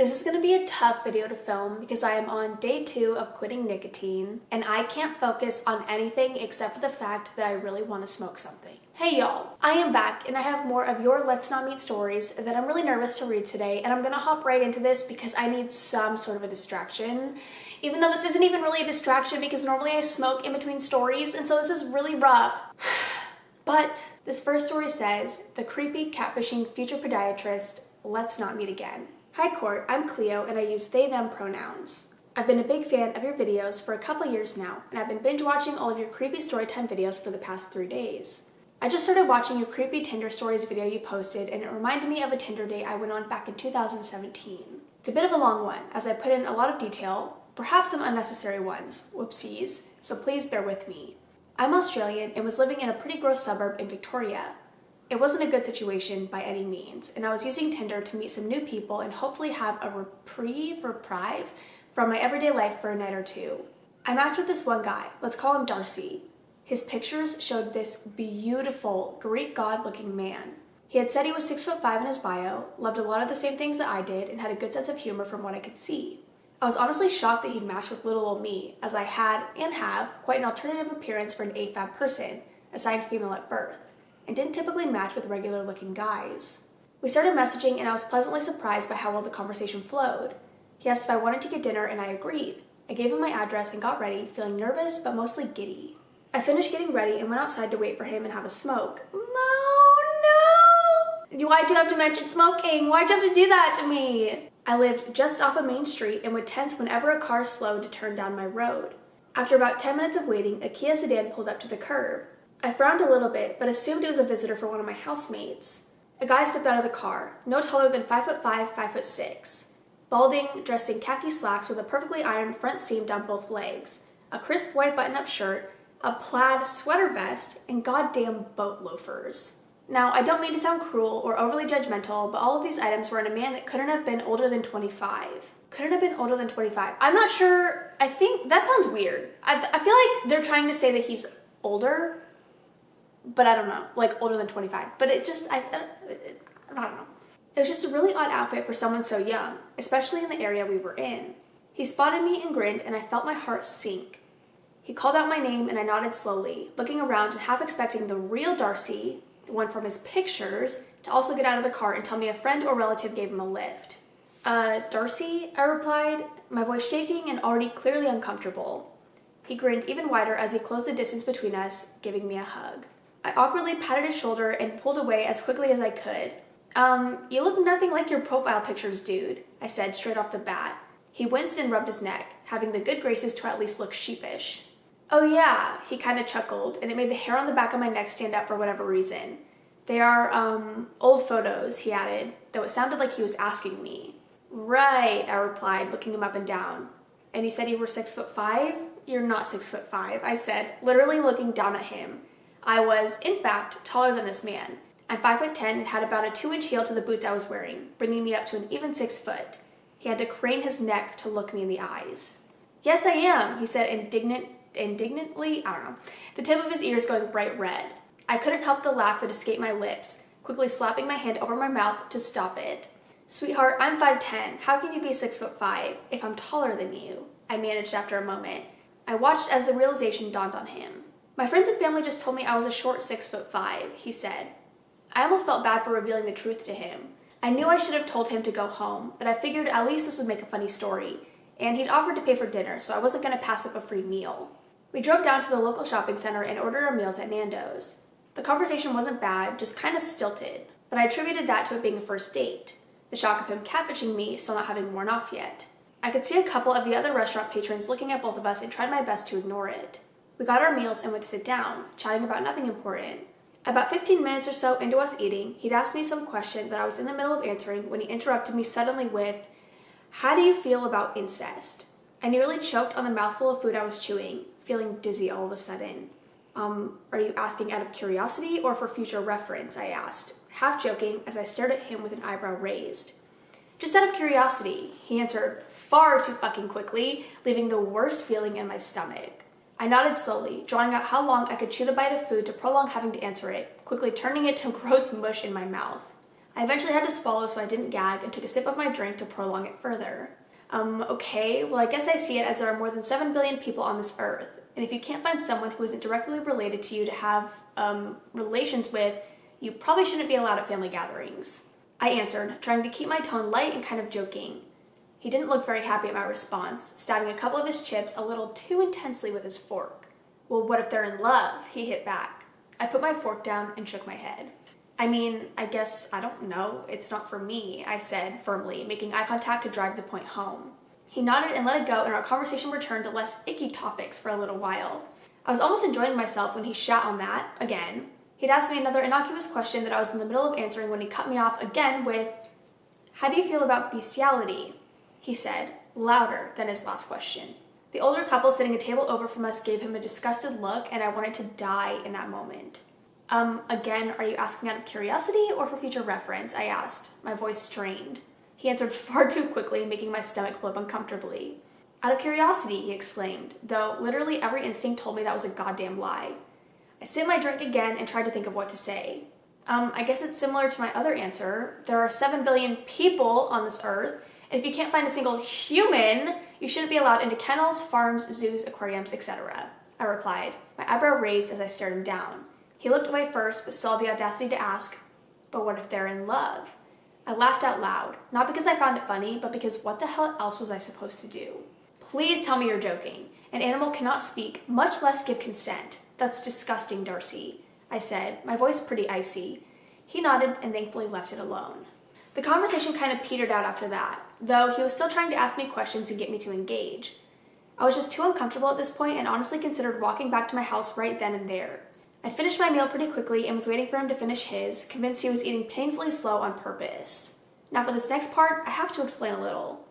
This is going to be a tough video to film because I am on day 2 of quitting nicotine and I can't focus on anything except for the fact that I really want to smoke something. Hey y'all, I am back and I have more of your Let's Not Meet stories that I'm really nervous to read today, and I'm going to hop right into this because I need some sort of a distraction. Even though this isn't even really a distraction because normally I smoke in between stories, and so this is really rough. But this first story says, the creepy catfishing future podiatrist, let's not meet again. Hi Court, I'm Cleo and I use they them pronouns. I've been a big fan of your videos for a couple years now, and I've been binge watching all of your creepy storytime videos for the past 3 days. I just started watching your creepy Tinder stories video you posted, and it reminded me of a Tinder date I went on back in 2017. It's a bit of a long one, as I put in a lot of detail, perhaps some unnecessary ones, whoopsies, so please bear with me. I'm Australian and was living in a pretty gross suburb in Victoria. It wasn't a good situation by any means, and I was using Tinder to meet some new people and hopefully have a reprieve from my everyday life for a night or two. I matched with this one guy, let's call him Darcy. His pictures showed this beautiful Greek god-looking man. He had said he was 6'5" in his bio, loved a lot of the same things that I did, and had a good sense of humor from what I could see. I was honestly shocked that he'd matched with little old me, as I had, and have, quite an alternative appearance for an AFAB person, assigned female at birth, and didn't typically match with regular-looking guys. We started messaging, and I was pleasantly surprised by how well the conversation flowed. He asked if I wanted to get dinner, and I agreed. I gave him my address and got ready, feeling nervous but mostly giddy. I finished getting ready and went outside to wait for him and have a smoke. Oh no! Why'd you have to mention smoking? Why'd you have to do that to me? I lived just off a main street and would tense whenever a car slowed to turn down my road. After about 10 minutes of waiting, a Kia sedan pulled up to the curb. I frowned a little bit, but assumed it was a visitor for one of my housemates. A guy stepped out of the car, no taller than 5'5", 5'6". Balding, dressed in khaki slacks with a perfectly ironed front seam down both legs, a crisp white button-up shirt, a plaid sweater vest, and goddamn boat loafers. Now, I don't mean to sound cruel or overly judgmental, but all of these items were in a man that couldn't have been older than 25. Couldn't have been older than 25. I'm not sure. I think that sounds weird. I feel like they're trying to say that he's older, but I don't know, like older than 25. But it just, I don't know. It was just a really odd outfit for someone so young, especially in the area we were in. He spotted me and grinned, and I felt my heart sink. He called out my name and I nodded slowly, looking around and half expecting the real Darcy, the one from his pictures, to also get out of the car and tell me a friend or relative gave him a lift. Darcy, I replied, my voice shaking and already clearly uncomfortable. He grinned even wider as he closed the distance between us, giving me a hug. I awkwardly patted his shoulder and pulled away as quickly as I could. You look nothing like your profile pictures, dude, I said straight off the bat. He winced and rubbed his neck, having the good graces to at least look sheepish. Oh yeah, he kind of chuckled, and it made the hair on the back of my neck stand up for whatever reason. They are, old photos, he added, though it sounded like he was asking me. Right, I replied, looking him up and down. And you said you were 6'5"? You're not 6'5", I said, literally looking down at him. I was, in fact, taller than this man. I'm 5'10" and had about a 2-inch heel to the boots I was wearing, bringing me up to an even 6 foot. He had to crane his neck to look me in the eyes. Yes, I am, he said indignantly, I don't know, the tip of his ears going bright red. I couldn't help the laugh that escaped my lips, quickly slapping my hand over my mouth to stop it. Sweetheart, I'm 5'10". How can you be 6'5" if I'm taller than you? I managed after a moment. I watched as the realization dawned on him. My friends and family just told me I was a short 6'5", he said. I almost felt bad for revealing the truth to him. I knew I should have told him to go home, but I figured at least this would make a funny story, and he'd offered to pay for dinner, so I wasn't going to pass up a free meal. We drove down to the local shopping center and ordered our meals at Nando's. The conversation wasn't bad, just kind of stilted, but I attributed that to it being a first date. The shock of him catfishing me still not having worn off yet. I could see a couple of the other restaurant patrons looking at both of us and tried my best to ignore it. We got our meals and went to sit down, chatting about nothing important. About 15 minutes or so into us eating, he'd asked me some question that I was in the middle of answering when he interrupted me suddenly with, "How do you feel about incest?" I nearly choked on the mouthful of food I was chewing, feeling dizzy all of a sudden. Are you asking out of curiosity or for future reference?" I asked, half joking as I stared at him with an eyebrow raised. "Just out of curiosity," he answered far too fucking quickly, leaving the worst feeling in my stomach. I nodded slowly, drawing out how long I could chew the bite of food to prolong having to answer it, quickly turning it to gross mush in my mouth. I eventually had to swallow so I didn't gag and took a sip of my drink to prolong it further. Okay, well I guess I see it as there are more than 7 billion people on this earth, and if you can't find someone who isn't directly related to you to have, relations with, you probably shouldn't be allowed at family gatherings. I answered, trying to keep my tone light and kind of joking. He didn't look very happy at my response, stabbing a couple of his chips a little too intensely with his fork. Well, what if they're in love? He hit back. I put my fork down and shook my head. I mean, I guess, I don't know, it's not for me, I said firmly, making eye contact to drive the point home. He nodded and let it go, and our conversation returned to less icky topics for a little while. I was almost enjoying myself when he shat on that, again. He'd asked me another innocuous question that I was in the middle of answering when he cut me off again with, "How do you feel about bestiality?" he said, louder than his last question. The older couple sitting a table over from us gave him a disgusted look, and I wanted to die in that moment. Again, are you asking out of curiosity or for future reference? I asked, my voice strained. He answered far too quickly, making my stomach flip uncomfortably. Out of curiosity, he exclaimed, though literally every instinct told me that was a goddamn lie. I sipped my drink again and tried to think of what to say. I guess it's similar to my other answer. There are 7 billion people on this earth, and if you can't find a single human, you shouldn't be allowed into kennels, farms, zoos, aquariums, etc. I replied, my eyebrow raised as I stared him down. He looked away first, but still had the audacity to ask, "But what if they're in love?" I laughed out loud, not because I found it funny, but because what the hell else was I supposed to do? Please tell me you're joking. An animal cannot speak, much less give consent. That's disgusting, Darcy, I said, my voice pretty icy. He nodded and thankfully left it alone. The conversation kind of petered out after that, though he was still trying to ask me questions and get me to engage. I was just too uncomfortable at this point and honestly considered walking back to my house right then and there. I'd finished my meal pretty quickly and was waiting for him to finish his, convinced he was eating painfully slow on purpose. Now for this next part, I have to explain a little.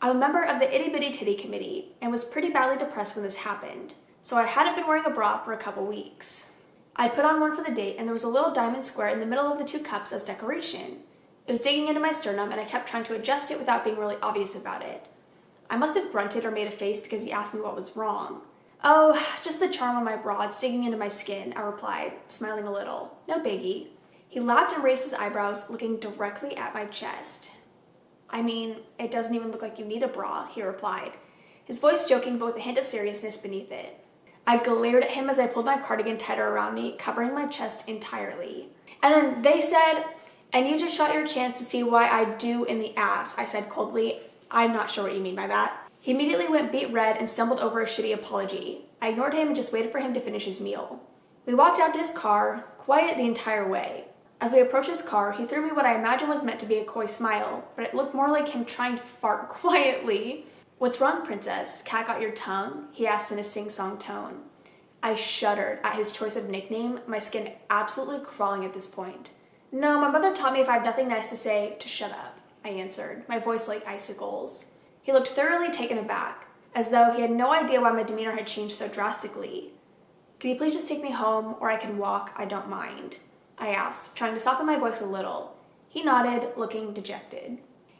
I'm a member of the Itty Bitty Titty Committee and was pretty badly depressed when this happened, so I hadn't been wearing a bra for a couple weeks. I'd put on one for the date and there was a little diamond square in the middle of the 2 cups as decoration. It was digging into my sternum and I kept trying to adjust it without being really obvious about it. I must have grunted or made a face because he asked me what was wrong. "Oh, just the charm on my bra, it's digging into my skin," I replied, smiling a little. No biggie. He laughed and raised his eyebrows, looking directly at my chest. "I mean, it doesn't even look like you need a bra," he replied, his voice joking but with a hint of seriousness beneath it. I glared at him as I pulled my cardigan tighter around me, covering my chest entirely. And then they said, "And you just shot your chance to see why I do in the ass," I said coldly. "I'm not sure what you mean by that." He immediately went beet red and stumbled over a shitty apology. I ignored him and just waited for him to finish his meal. We walked out to his car, quiet the entire way. As we approached his car, he threw me what I imagined was meant to be a coy smile, but it looked more like him trying to fart quietly. "What's wrong, princess? Cat got your tongue?" he asked in a sing-song tone. I shuddered at his choice of nickname, my skin absolutely crawling at this point. "No, my mother taught me if I have nothing nice to say, to shut up," I answered, my voice like icicles. He looked thoroughly taken aback, as though he had no idea why my demeanor had changed so drastically. "Could you please just take me home, or I can walk, I don't mind," I asked, trying to soften my voice a little. He nodded, looking dejected.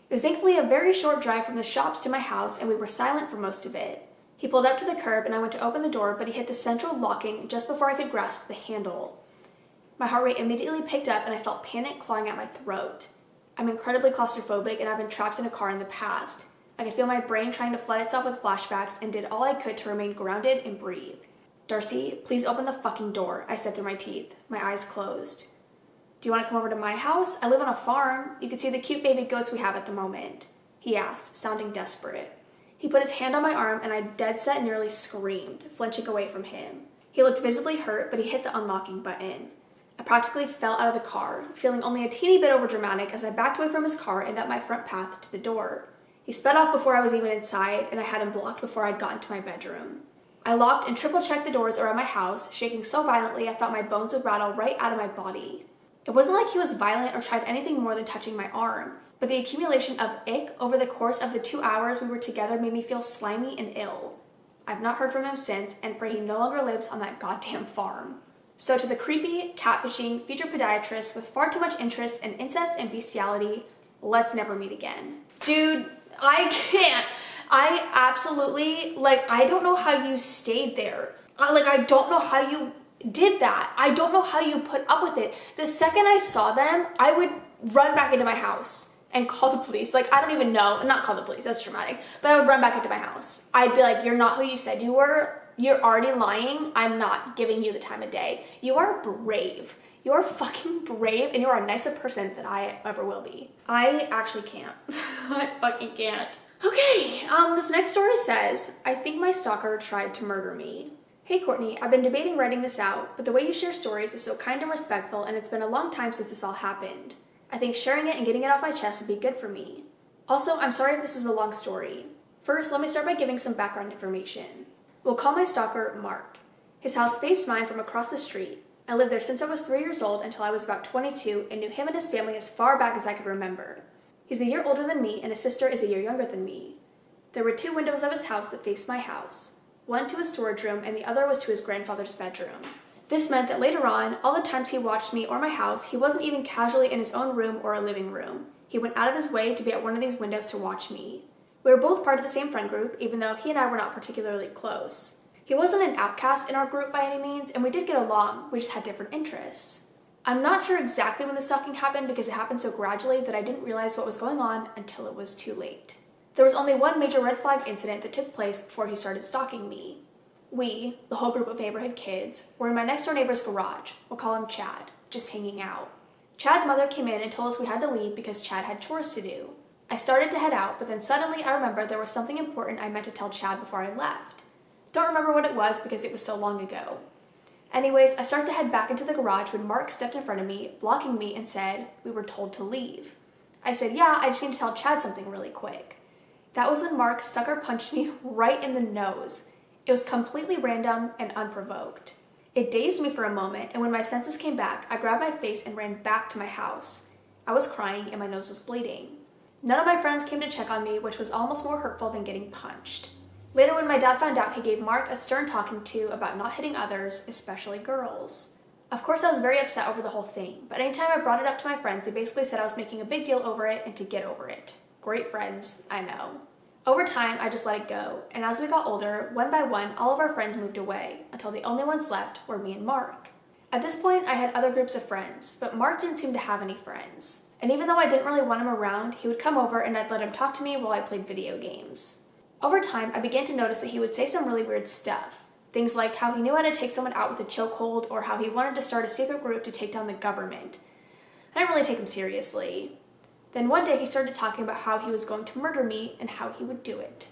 It was thankfully a very short drive from the shops to my house, and we were silent for most of it. He pulled up to the curb, and I went to open the door, but he hit the central locking just before I could grasp the handle. My heart rate immediately picked up, and I felt panic clawing at my throat. I'm incredibly claustrophobic, and I've been trapped in a car in the past. I could feel my brain trying to flood itself with flashbacks and did all I could to remain grounded and breathe. "Darcy, please open the fucking door," I said through my teeth, my eyes closed. "Do you want to come over to my house? I live on a farm. You can see the cute baby goats we have at the moment," he asked, sounding desperate. He put his hand on my arm and I dead set nearly screamed, flinching away from him. He looked visibly hurt, but he hit the unlocking button. I practically fell out of the car, feeling only a teeny bit overdramatic as I backed away from his car and up my front path to the door. He sped off before I was even inside, and I had him blocked before I'd gotten to my bedroom. I locked and triple-checked the doors around my house, shaking so violently I thought my bones would rattle right out of my body. It wasn't like he was violent or tried anything more than touching my arm, but the accumulation of ick over the course of the 2 hours we were together made me feel slimy and ill. I've not heard from him since, and pray he no longer lives on that goddamn farm. So to the creepy, catfishing, future podiatrist with far too much interest in incest and bestiality, let's never meet again. Dude, I can't. I absolutely, I don't know how you stayed there. I don't know how you did that. I don't know how you put up with it. The second I saw them, I would run back into my house and call the police. Like, I don't even know, not call the police, that's dramatic, but I would run back into my house. I'd be like, you're not who you said you were. You're already lying. I'm not giving you the time of day. You are brave. You are fucking brave, and you are a nicer person than I ever will be. I actually can't. I fucking can't. Okay, this next story says, I think my stalker tried to murder me. Hey Courtney, I've been debating writing this out, but the way you share stories is so kind and respectful, and it's been a long time since this all happened. I think sharing it and getting it off my chest would be good for me. Also, I'm sorry if this is a long story. First, let me start by giving some background information. We'll call my stalker Mark. His house faced mine from across the street. I lived there since I was 3 years old until I was about 22 and knew him and his family as far back as I could remember. He's a year older than me and his sister is a year younger than me. There were 2 windows of his house that faced my house. One to his storage room and the other was to his grandfather's bedroom. This meant that later on, all the times he watched me or my house, he wasn't even casually in his own room or a living room. He went out of his way to be at one of these windows to watch me. We were both part of the same friend group, even though he and I were not particularly close. He wasn't an outcast in our group by any means, and we did get along, we just had different interests. I'm not sure exactly when the stalking happened because it happened so gradually that I didn't realize what was going on until it was too late. There was only one major red flag incident that took place before he started stalking me. We, the whole group of neighborhood kids, were in my next door neighbor's garage, we'll call him Chad, just hanging out. Chad's mother came in and told us we had to leave because Chad had chores to do. I started to head out, but then suddenly I remembered there was something important I meant to tell Chad before I left. Don't remember what it was because it was so long ago. Anyways, I started to head back into the garage when Mark stepped in front of me, blocking me, and said, "We were told to leave." I said, "Yeah, I just need to tell Chad something really quick." That was when Mark sucker punched me right in the nose. It was completely random and unprovoked. It dazed me for a moment, and when my senses came back, I grabbed my face and ran back to my house. I was crying and my nose was bleeding. None of my friends came to check on me, which was almost more hurtful than getting punched. Later, when my dad found out, he gave Mark a stern talking to about not hitting others, especially girls. Of course, I was very upset over the whole thing, but anytime I brought it up to my friends, they basically said I was making a big deal over it and to get over it. Great friends, I know. Over time, I just let it go, and as we got older, one by one, all of our friends moved away, until the only ones left were me and Mark. At this point, I had other groups of friends, but Mark didn't seem to have any friends. And even though I didn't really want him around, he would come over and I'd let him talk to me while I played video games. Over time, I began to notice that he would say some really weird stuff. Things like how he knew how to take someone out with a chokehold or how he wanted to start a secret group to take down the government. I didn't really take him seriously. Then one day he started talking about how he was going to murder me and how he would do it.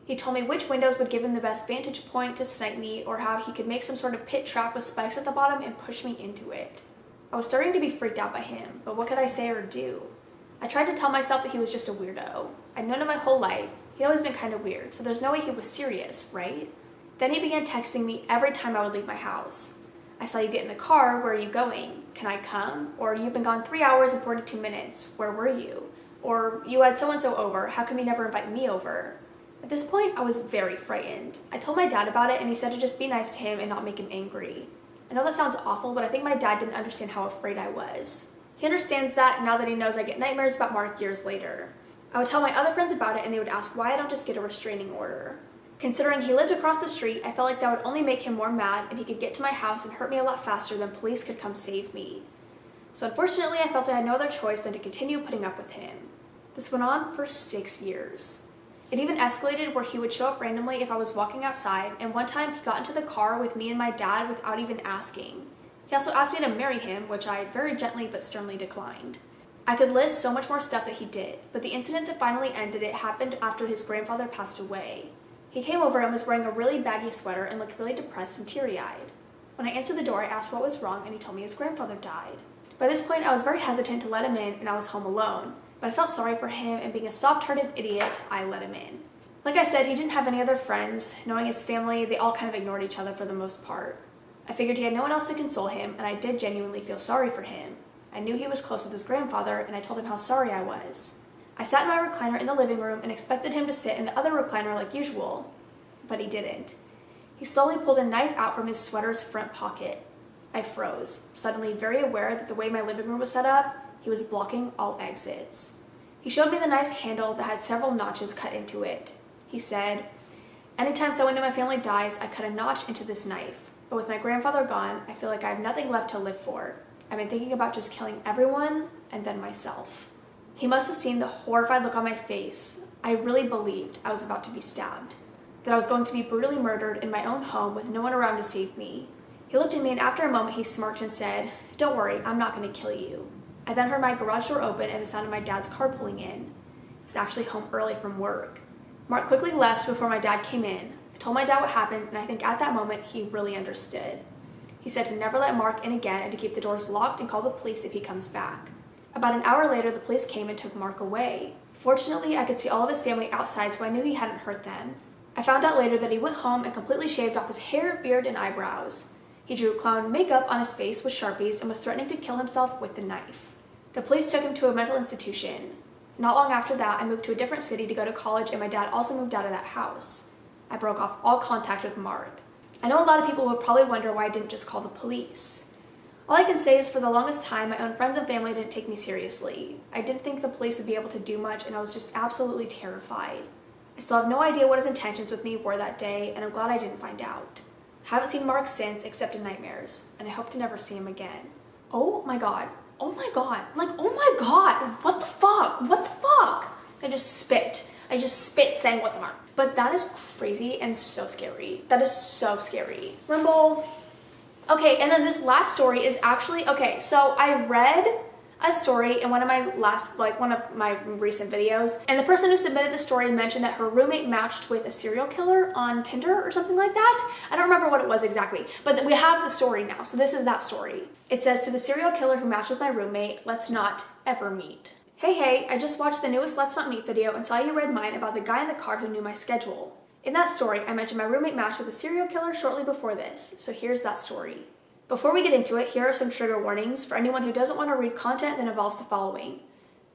He told me which windows would give him the best vantage point to snipe me or how he could make some sort of pit trap with spikes at the bottom and push me into it. I was starting to be freaked out by him, but what could I say or do? I tried to tell myself that he was just a weirdo. I'd known him my whole life. He'd always been kind of weird, so there's no way he was serious, right? Then he began texting me every time I would leave my house. "I saw you get in the car, where are you going? Can I come?" Or "You've been gone 3 hours and 42 minutes, where were you?" Or "You had so-and-so over, how come you never invite me over?" At this point, I was very frightened. I told my dad about it and he said to just be nice to him and not make him angry. I know that sounds awful, but I think my dad didn't understand how afraid I was. He understands that now that he knows I get nightmares about Mark years later. I would tell my other friends about it and they would ask why I don't just get a restraining order. Considering he lived across the street, I felt like that would only make him more mad and he could get to my house and hurt me a lot faster than police could come save me. So unfortunately, I felt I had no other choice than to continue putting up with him. This went on for 6 years. It even escalated where he would show up randomly if I was walking outside, and one time he got into the car with me and my dad without even asking. He also asked me to marry him, which I very gently but sternly declined. I could list so much more stuff that he did, but the incident that finally ended it happened after his grandfather passed away. He came over and was wearing a really baggy sweater and looked really depressed and teary-eyed. When I answered the door, I asked what was wrong and he told me his grandfather died. By this point, I was very hesitant to let him in and I was home alone. But I felt sorry for him, and being a soft-hearted idiot, I let him in. Like I said, he didn't have any other friends. Knowing his family, they all kind of ignored each other for the most part. I figured he had no one else to console him, and I did genuinely feel sorry for him. I knew he was close with his grandfather, and I told him how sorry I was. I sat in my recliner in the living room and expected him to sit in the other recliner like usual, but he didn't. He slowly pulled a knife out from his sweater's front pocket. I froze, suddenly very aware that the way my living room was set up, he was blocking all exits. He showed me the knife's handle that had several notches cut into it. He said, "Anytime someone in my family dies, I cut a notch into this knife. But with my grandfather gone, I feel like I have nothing left to live for. I've been thinking about just killing everyone and then myself. He must have seen the horrified look on my face. I really believed I was about to be stabbed, that I was going to be brutally murdered in my own home with no one around to save me. He looked at me and after a moment he smirked and said, "Don't worry, I'm not going to kill you." I then heard my garage door open and the sound of my dad's car pulling in. He was actually home early from work. Mark quickly left before my dad came in. I told my dad what happened and I think at that moment he really understood. He said to never let Mark in again and to keep the doors locked and call the police if he comes back. About an hour later, the police came and took Mark away. Fortunately, I could see all of his family outside, so I knew he hadn't hurt them. I found out later that he went home and completely shaved off his hair, beard, and eyebrows. He drew clown makeup on his face with Sharpies and was threatening to kill himself with the knife. The police took him to a mental institution. Not long after that, I moved to a different city to go to college, and my dad also moved out of that house. I broke off all contact with Mark. I know a lot of people would probably wonder why I didn't just call the police. All I can say is for the longest time, my own friends and family didn't take me seriously. I didn't think the police would be able to do much, and I was just absolutely terrified. I still have no idea what his intentions with me were that day, and I'm glad I didn't find out. I haven't seen Mark since, except in nightmares, and I hope to never see him again. Oh my god. Oh my god. Like, oh my god. What the fuck? What the fuck? I just spit saying what the fuck. But that is crazy and so scary. That is so scary. Rumble. Okay, and then this last story is actually, okay, so I read a story in one of my recent videos, and the person who submitted the story mentioned that her roommate matched with a serial killer on Tinder or something like that. I don't remember what it was exactly, but we have the story now, so this is that story. It says, "To the serial killer who matched with my roommate, let's not ever meet. Hey, I just watched the newest Let's Not Meet video and saw you read mine about the guy in the car who knew my schedule. In that story, I mentioned my roommate matched with a serial killer shortly before this, so here's that story. Before we get into it, here are some trigger warnings for anyone who doesn't want to read content that involves the following: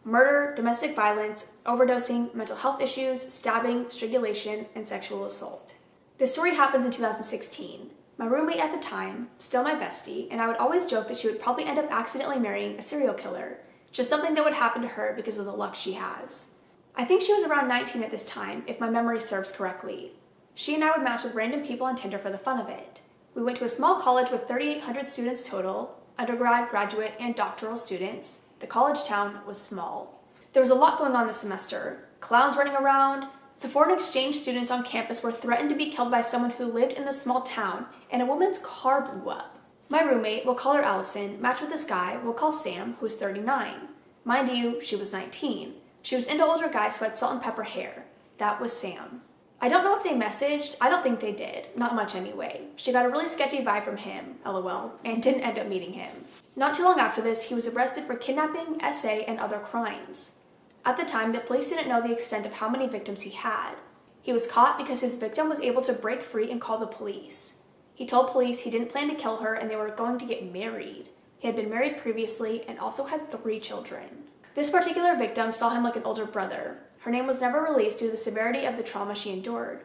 murder, domestic violence, overdosing, mental health issues, stabbing, strangulation, and sexual assault." This story happens in 2016. My roommate at the time, still my bestie, and I would always joke that she would probably end up accidentally marrying a serial killer, just something that would happen to her because of the luck she has. I think she was around 19 at this time, if my memory serves correctly. She and I would match with random people on Tinder for the fun of it. We went to a small college with 3,800 students total, undergrad, graduate, and doctoral students. The college town was small. There was a lot going on this semester. Clowns running around. The foreign exchange students on campus were threatened to be killed by someone who lived in the small town, and a woman's car blew up. My roommate, we'll call her Allison, matched with this guy, we'll call Sam, who was 39. Mind you, she was 19. She was into older guys who had salt and pepper hair. That was Sam. I don't know if they messaged. I don't think they did. Not much anyway. She got a really sketchy vibe from him, lol, and didn't end up meeting him. Not too long after this, he was arrested for kidnapping, SA, and other crimes. At the time, the police didn't know the extent of how many victims he had. He was caught because his victim was able to break free and call the police. He told police he didn't plan to kill her and they were going to get married. He had been married previously and also had 3 children. This particular victim saw him like an older brother. Her name was never released due to the severity of the trauma she endured.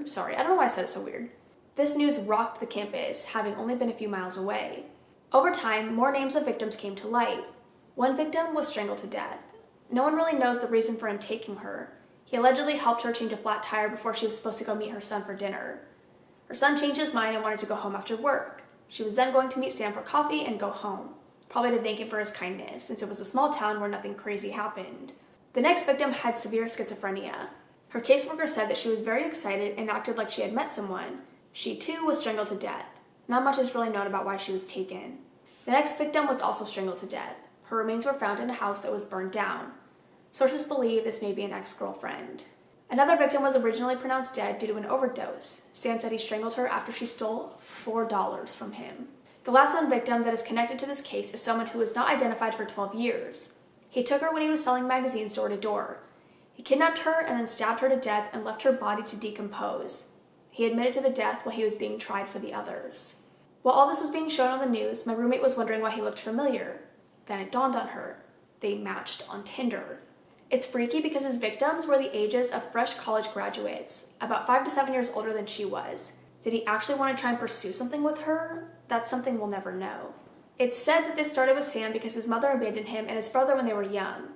Sorry, I don't know why I said it so weird. This news rocked the campus, having only been a few miles away. Over time, more names of victims came to light. One victim was strangled to death. No one really knows the reason for him taking her. He allegedly helped her change a flat tire before she was supposed to go meet her son for dinner. Her son changed his mind and wanted to go home after work. She was then going to meet Sam for coffee and go home, probably to thank him for his kindness, since it was a small town where nothing crazy happened. The next victim had severe schizophrenia. Her caseworker said that she was very excited and acted like she had met someone. She too was strangled to death. Not much is really known about why she was taken. The next victim was also strangled to death. Her remains were found in a house that was burned down. Sources believe this may be an ex-girlfriend. Another victim was originally pronounced dead due to an overdose. Sam said he strangled her after she stole $4 from him. The last known victim that is connected to this case is someone who was not identified for 12 years. He took her when he was selling magazines door to door. He kidnapped her and then stabbed her to death and left her body to decompose. He admitted to the death while he was being tried for the others. While all this was being shown on the news, my roommate was wondering why he looked familiar. Then it dawned on her. They matched on Tinder. It's freaky because his victims were the ages of fresh college graduates, about 5 to 7 years older than she was. Did he actually want to try and pursue something with her? That's something we'll never know. It's said that this started with Sam because his mother abandoned him and his brother when they were young.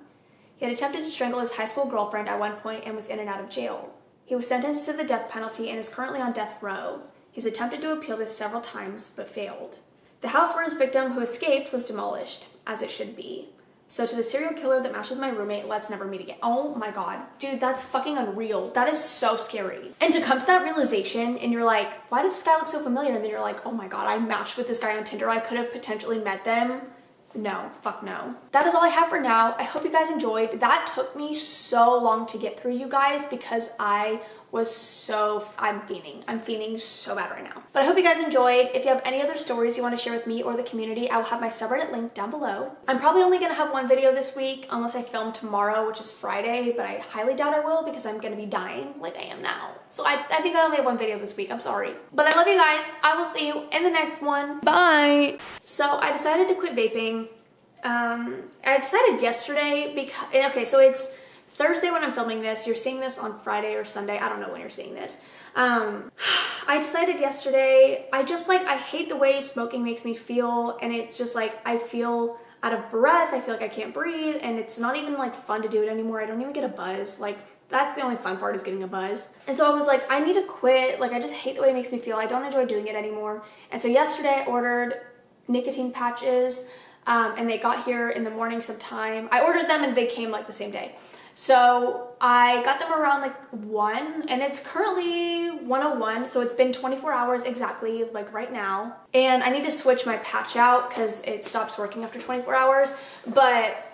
He had attempted to strangle his high school girlfriend at one point and was in and out of jail. He was sentenced to the death penalty and is currently on death row. He's attempted to appeal this several times, but failed. The house where his victim who escaped was demolished, as it should be. So to the serial killer that matched with my roommate, let's never meet again. Oh my god. Dude, that's fucking unreal. That is so scary. And to come to that realization and you're like, why does this guy look so familiar? And then you're like, oh my god, I matched with this guy on Tinder. I could have potentially met them. No, fuck no. That is all I have for now. I hope you guys enjoyed. That took me so long to get through, you guys, because I'm fiending so bad right now. But I hope you guys enjoyed. If you have any other stories you want to share with me or the community, I will have my subreddit link down below. I'm probably only gonna have one video this week unless I film tomorrow, which is Friday, but I highly doubt I will because I'm gonna be dying like I am now. So I think I only have one video this week, I'm sorry. But I love you guys. I will see you in the next one. Bye. So I decided to quit vaping. I decided yesterday because, okay, so it's Thursday when I'm filming this. You're seeing this on Friday or Sunday. I don't know when you're seeing this. I decided yesterday, I hate the way smoking makes me feel, and it's just like, I feel out of breath. I feel like I can't breathe, and it's not even like fun to do it anymore. I don't even get a buzz. Like, that's the only fun part, is getting a buzz. And so I was like, I need to quit. Like, I just hate the way it makes me feel. I don't enjoy doing it anymore. And so yesterday I ordered nicotine patches. And they got here in the morning sometime. I ordered them and they came like the same day. So I got them around like 1, and it's currently 1:01, so it's been 24 hours exactly, like right now. And I need to switch my patch out because it stops working after 24 hours. But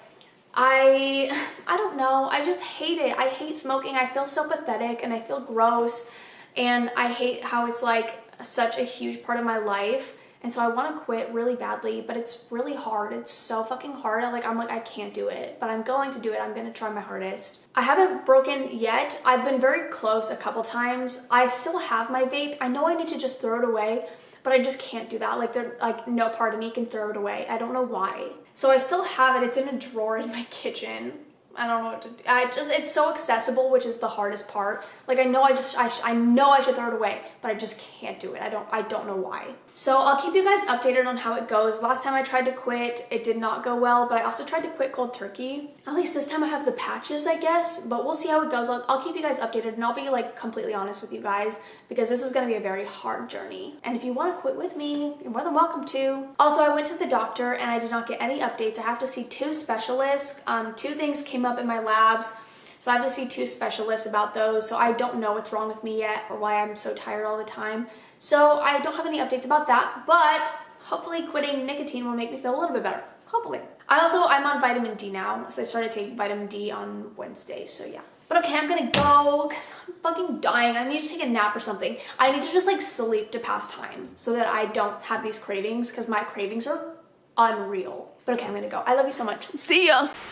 I don't know, I just hate it. I hate smoking. I feel so pathetic and I feel gross, and I hate how it's like such a huge part of my life. And so I want to quit really badly, but it's really hard. It's so fucking hard. I'm like, I can't do it, but I'm going to do it. I'm going to try my hardest. I haven't broken yet. I've been very close a couple times. I still have my vape. I know I need to just throw it away, but I just can't do that. Like no part of me can throw it away. I don't know why. So I still have it. It's in a drawer in my kitchen. I don't know what to do. It's so accessible, which is the hardest part. Like, I know I know I should throw it away, but I just can't do it. I don't know why. So I'll keep you guys updated on how it goes. Last time I tried to quit, it did not go well, but I also tried to quit cold turkey. At least this time I have the patches, I guess, but we'll see how it goes. I'll keep you guys updated, and I'll be like completely honest with you guys, because this is going to be a very hard journey. And if you want to quit with me, you're more than welcome to. Also, I went to the doctor and I did not get any updates. I have to see 2 specialists. 2 things came up in my labs, so I have to see 2 specialists about those. So I don't know what's wrong with me yet or why I'm so tired all the time. So I don't have any updates about that, but hopefully quitting nicotine will make me feel a little bit better. Hopefully. I'm on vitamin D now, so I started taking vitamin D on Wednesday, so yeah. But okay, I'm gonna go because I'm fucking dying. I need to take a nap or something. I need to just like sleep to pass time so that I don't have these cravings, because my cravings are unreal. But okay, I'm gonna go. I love you so much. See ya.